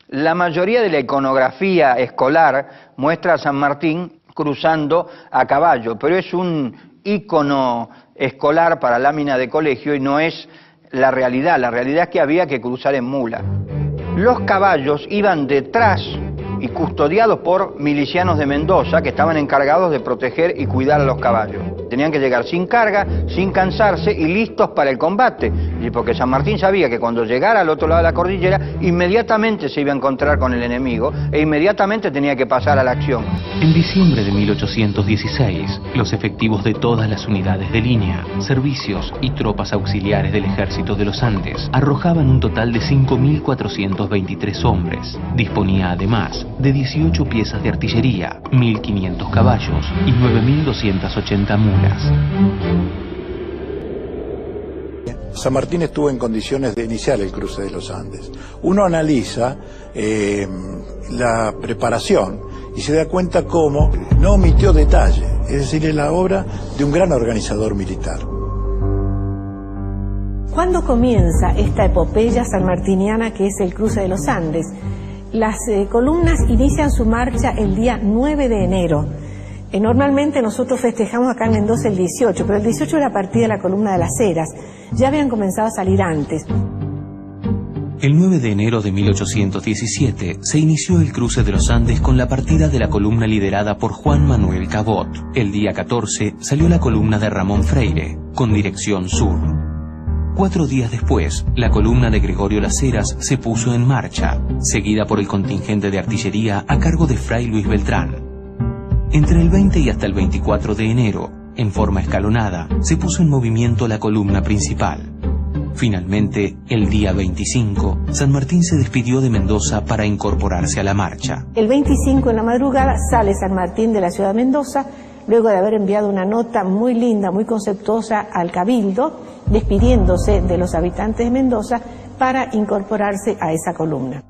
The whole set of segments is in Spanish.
La mayoría de la iconografía escolar muestra a San Martín cruzando a caballo, pero es un ícono escolar para lámina de colegio y no es la realidad. La realidad es que había que cruzar en mula. Los caballos iban detrás y custodiados por milicianos de Mendoza que estaban encargados de proteger y cuidar a los caballos. Tenían que llegar sin carga, sin cansarse y listos para el combate. Y porque San Martín sabía que cuando llegara al otro lado de la cordillera, inmediatamente se iba a encontrar con el enemigo e inmediatamente tenía que pasar a la acción. En diciembre de 1816, los efectivos de todas las unidades de línea, servicios y tropas auxiliares del Ejército de los Andes arrojaban un total de 5.423 hombres. Disponía además de 18 piezas de artillería, 1.500 caballos y 9.280 mulas. San Martín estuvo en condiciones de iniciar el cruce de los Andes. Uno analiza la preparación y se da cuenta cómo no omitió detalle, es decir, es la obra de un gran organizador militar. ¿Cuándo comienza esta epopeya sanmartiniana que es el cruce de los Andes? Las columnas inician su marcha el día 9 de enero. Normalmente nosotros festejamos acá en Mendoza el 18, pero el 18 era partida de la columna de las Heras. Ya habían comenzado a salir antes. El 9 de enero de 1817 se inició el cruce de los Andes con la partida de la columna liderada por Juan Manuel Cabot. El día 14 salió la columna de Ramón Freire, con dirección sur. 4 días después, la columna de Gregorio Las Heras se puso en marcha, seguida por el contingente de artillería a cargo de Fray Luis Beltrán. Entre el 20 y hasta el 24 de enero, en forma escalonada, se puso en movimiento la columna principal. Finalmente, el día 25, San Martín se despidió de Mendoza para incorporarse a la marcha. El 25 en la madrugada sale San Martín de la ciudad de Mendoza, luego de haber enviado una nota muy linda, muy conceptuosa al Cabildo, despidiéndose de los habitantes de Mendoza para incorporarse a esa columna.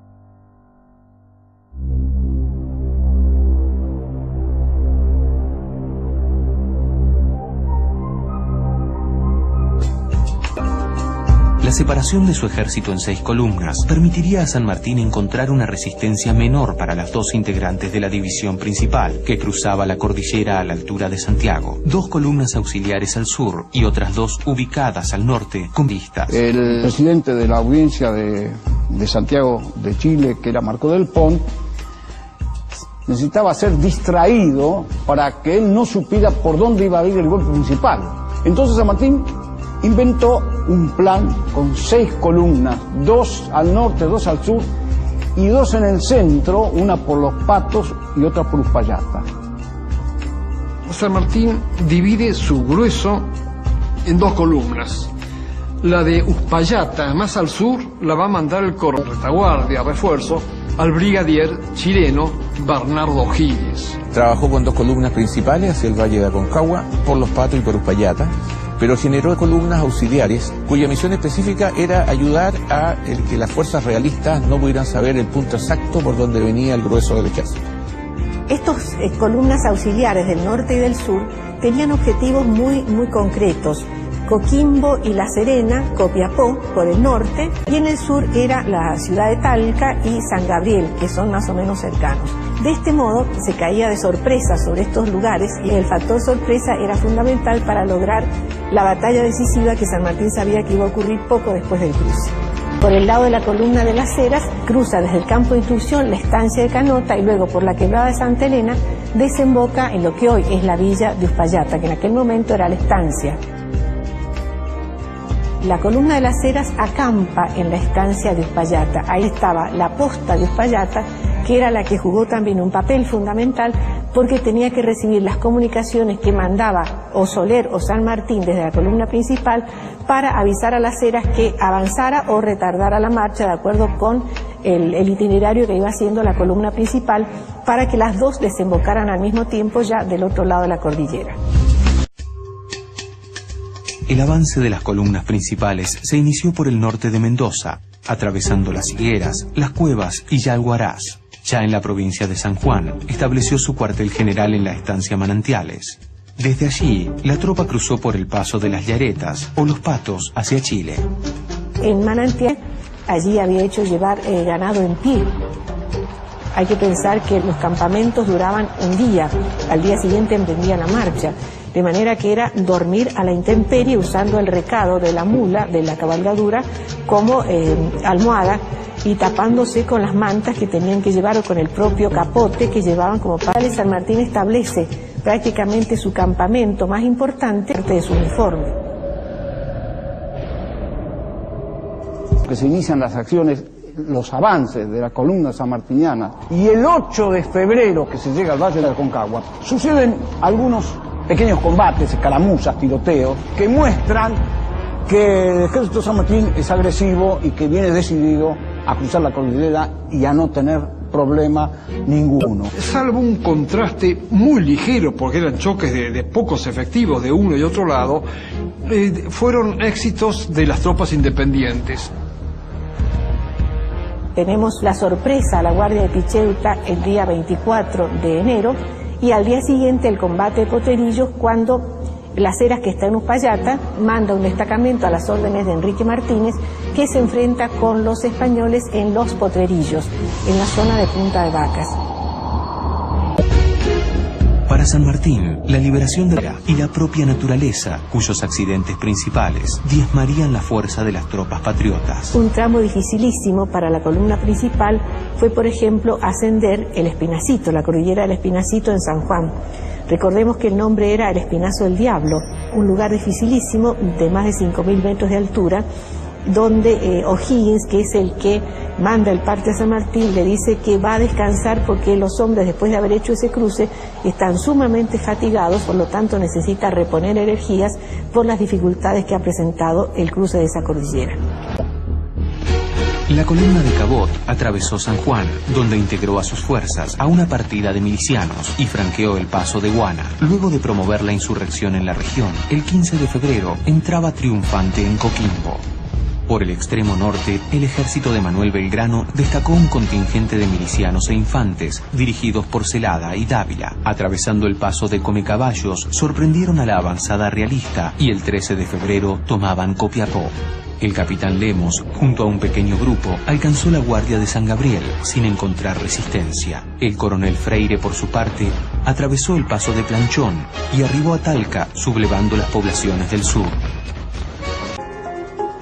La separación de su ejército en 6 columnas permitiría a San Martín encontrar una resistencia menor para las 2 integrantes de la división principal, que cruzaba la cordillera a la altura de Santiago. 2 columnas auxiliares al sur y otras 2 ubicadas al norte con vistas. El presidente de la audiencia de Santiago de Chile, que era Marco del Pont, necesitaba ser distraído para que él no supiera por dónde iba a ir el golpe principal. Entonces San Martín inventó un plan con 6 columnas, 2 al norte, 2 al sur y 2 en el centro, una por Los Patos y otra por Uspallata. San Martín divide su grueso en 2 columnas. La de Uspallata, más al sur, la va a mandar el coronel retaguardia, refuerzo, al brigadier chileno Bernardo O'Higgins. Trabajó con 2 columnas principales hacia el Valle de Aconcagua, por Los Patos y por Uspallata, pero generó columnas auxiliares cuya misión específica era ayudar a que las fuerzas realistas no pudieran saber el punto exacto por donde venía el grueso del ejército. Estas columnas auxiliares del norte y del sur tenían objetivos muy concretos. Coquimbo y La Serena, Copiapó por el norte, y en el sur era la ciudad de Talca y San Gabriel, que son más o menos cercanos. De este modo se caía de sorpresa sobre estos lugares y el factor sorpresa era fundamental para lograr la batalla decisiva que San Martín sabía que iba a ocurrir poco después del cruce. Por el lado de la columna de Las Heras, cruza desde el campo de instrucción la estancia de Canota y luego por la quebrada de Santa Elena desemboca en lo que hoy es la villa de Uspallata, que en aquel momento era la estancia. La columna de Las Heras acampa en la estancia de Uspallata. Ahí estaba la posta de Uspallata, que era la que jugó también un papel fundamental porque tenía que recibir las comunicaciones que mandaba o Soler o San Martín desde la columna principal para avisar a Las Heras que avanzara o retardara la marcha de acuerdo con el itinerario que iba haciendo la columna principal para que las 2 desembocaran al mismo tiempo ya del otro lado de la cordillera. El avance de las columnas principales se inició por el norte de Mendoza, atravesando Las Higueras, Las Cuevas y Yalguarás. Ya en la provincia de San Juan, estableció su cuartel general en la estancia Manantiales. Desde allí, la tropa cruzó por el paso de las Yaretas o Los Patos hacia Chile. En Manantiales, allí había hecho llevar ganado en pie Hay que pensar que los campamentos duraban un día, al día siguiente emprendían la marcha, de manera que era dormir a la intemperie usando el recado de la mula, de la cabalgadura, como almohada y tapándose con las mantas que tenían que llevar o con el propio capote que llevaban como padre. San Martín establece prácticamente su campamento más importante de su uniforme. Que se inician las acciones, los avances de la columna sanmartiniana, y el 8 de febrero que se llega al Valle de Aconcagua, suceden algunos pequeños combates, escaramuzas, tiroteos, que muestran que el ejército de San Martín es agresivo y que viene decidido a cruzar la cordillera y a no tener problema ninguno. Salvo un contraste muy ligero, porque eran choques de pocos efectivos de uno y otro lado, fueron éxitos de las tropas independientes. Tenemos la sorpresa a la Guardia de Pichéuta el día 24 de enero y al día siguiente el combate de Potrerillos, cuando Las Heras, que está en Uspallata, manda un destacamento a las órdenes de Enrique Martínez, que se enfrenta con los españoles en Los Potrerillos, en la zona de Punta de Vacas. Para San Martín, la liberación de la y la propia naturaleza, cuyos accidentes principales diezmarían la fuerza de las tropas patriotas. Un tramo dificilísimo para la columna principal fue, por ejemplo, ascender el Espinacito, la cordillera del Espinacito en San Juan. Recordemos que el nombre era el Espinazo del Diablo, un lugar dificilísimo de más de 5.000 metros de altura, donde O'Higgins, que es el que manda el parte a San Martín, le dice que va a descansar porque los hombres, después de haber hecho ese cruce, están sumamente fatigados, por lo tanto necesita reponer energías por las dificultades que ha presentado el cruce de esa cordillera. La columna de Cabot atravesó San Juan, donde integró a sus fuerzas a una partida de milicianos y franqueó el paso de Guana. Luego de promover la insurrección en la región, el 15 de febrero entraba triunfante en Coquimbo. Por el extremo norte, el ejército de Manuel Belgrano destacó un contingente de milicianos e infantes, dirigidos por Celada y Dávila. Atravesando el paso de Comecaballos, sorprendieron a la avanzada realista y el 13 de febrero tomaban Copiapó. El capitán Lemos, junto a un pequeño grupo, alcanzó la guardia de San Gabriel, sin encontrar resistencia. El coronel Freire, por su parte, atravesó el paso de Planchón y arribó a Talca, sublevando las poblaciones del sur.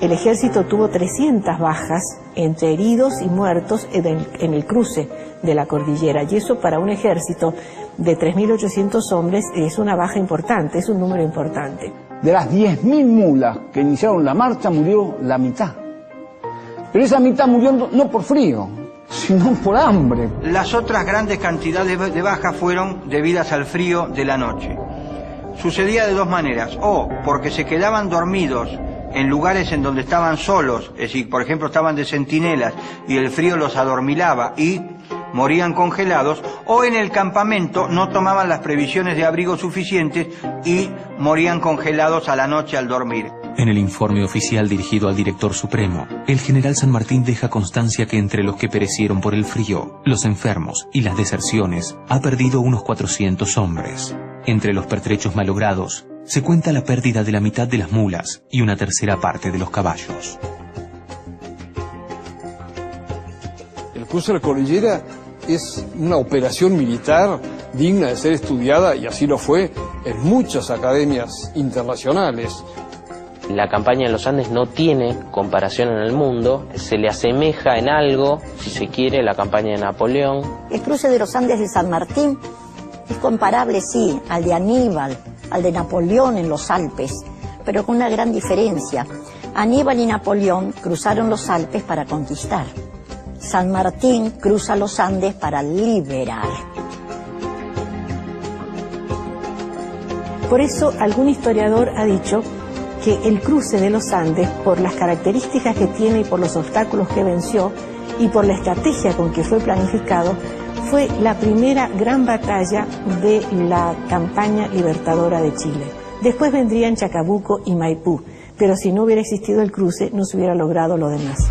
El ejército tuvo 300 bajas entre heridos y muertos en el cruce de la cordillera, y eso para un ejército de 3.800 hombres es una baja importante, es un número importante. De las 10.000 mulas que iniciaron la marcha murió la mitad. Pero esa mitad murió no por frío, sino por hambre. Las otras grandes cantidades de bajas fueron debidas al frío de la noche. Sucedía de dos maneras: o porque se quedaban dormidos en lugares en donde estaban solos, es decir, por ejemplo, estaban de centinelas y el frío los adormilaba y morían congelados, o en el campamento no tomaban las previsiones de abrigo suficientes y morían congelados a la noche al dormir. En el informe oficial dirigido al director supremo, el general San Martín deja constancia que entre los que perecieron por el frío, los enfermos y las deserciones, ha perdido unos 400 hombres. Entre los pertrechos malogrados, se cuenta la pérdida de la mitad de las mulas y una tercera parte de los caballos. El cruce de la cordillera es una operación militar digna de ser estudiada, y así lo fue en muchas academias internacionales. La campaña de los Andes no tiene comparación en el mundo, se le asemeja en algo, si se quiere, la campaña de Napoleón. El cruce de los Andes de San Martín es comparable, sí, al de Aníbal, al de Napoleón en los Alpes, pero con una gran diferencia. Aníbal y Napoleón cruzaron los Alpes para conquistar. San Martín cruza los Andes para liberar. Por eso algún historiador ha dicho que el cruce de los Andes, por las características que tiene y por los obstáculos que venció y por la estrategia con que fue planificado, fue la primera gran batalla de la campaña libertadora de Chile. Después vendrían Chacabuco y Maipú, pero si no hubiera existido el cruce no se hubiera logrado lo demás.